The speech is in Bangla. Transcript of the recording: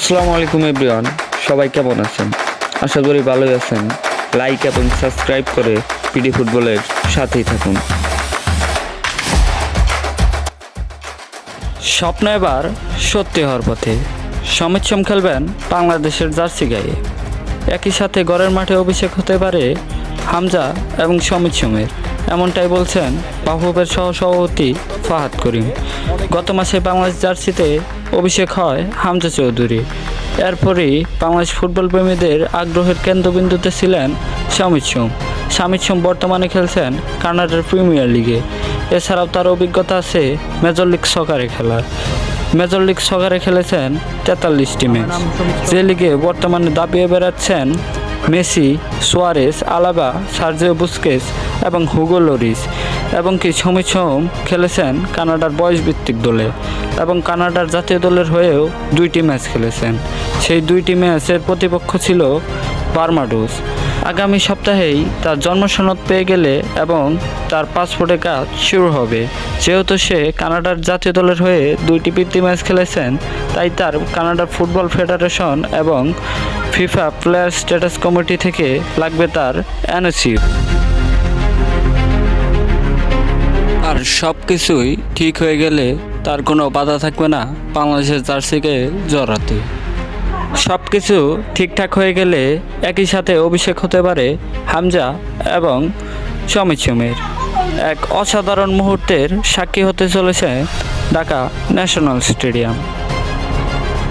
আসসালামু আলাইকুম এভরিওয়ান, সবাই কেমন আছেন? আশা করি ভালোই আছেন। লাইক এবং সাবস্ক্রাইব করে পিডি ফুটবলের সাথেই থাকুন। স্বপ্ন এবার সত্যি হওয়ার পথে। সমিত সোম খেলবেন বাংলাদেশের জার্সি গায়ে। একই সাথে ঘরের মাঠে অভিষেক হতে পারে হামজা এবং সমিত সোমের, এমনটাই বলছেন বাফুফের সহসভাপতি ফাহাদ করিম। গত মাসে বাংলাদেশ জার্সিতে অভিষেক হয় হামজা চৌধুরী। এরপরই বাংলাদেশ ফুটবল প্রেমীদের আগ্রহের কেন্দ্রবিন্দুতে ছিলেন সমিত সোম বর্তমানে খেলছেন কানাডার প্রিমিয়ার লিগে। এছাড়াও তার অভিজ্ঞতা আছে মেজর লিগ সকারে খেলার। মেজর লিগ সকারে খেলেছেন 43টি ম্যাচ, যে লিগে বর্তমানে দাপিয়ে বেড়াচ্ছেন মেসি, সুয়ারেস, আলাবা, সার্জিও বুস্কেস এবং হুগো লরিস। এবং কি সমিত সোম খেলেছেন কানাডার বয়সভিত্তিক দলে এবং কানাডার জাতীয় দলের হয়েও 2টি ম্যাচ খেলেছেন। সেই 2টি ম্যাচের প্রতিপক্ষ ছিল বার্বাডোস। আগামী সপ্তাহেই তার জন্মসনদ পেয়ে গেলে এবং তার পাসপোর্টের কাজ শুরু হবে। যেহেতু সে কানাডার জাতীয় দলের হয়ে 2টি প্রীতি ম্যাচ খেলেছেন, তাই তার কানাডার ফুটবল ফেডারেশন এবং ফিফা প্লেয়ার স্ট্যাটাস কমিটি থেকে লাগবে তার এনওসি। আর সব কিছুই ঠিক হয়ে গেলে তার কোনো বাধা থাকবে না বাংলাদেশের জার্সিকে জড়াতে। সব কিছু ঠিকঠাক হয়ে গেলে একই সাথে অভিষেক হতে পারে হামজা এবং সমিত সোমের। এক অসাধারণ মুহূর্তের সাক্ষী হতে চলেছে ঢাকা ন্যাশনাল স্টেডিয়াম।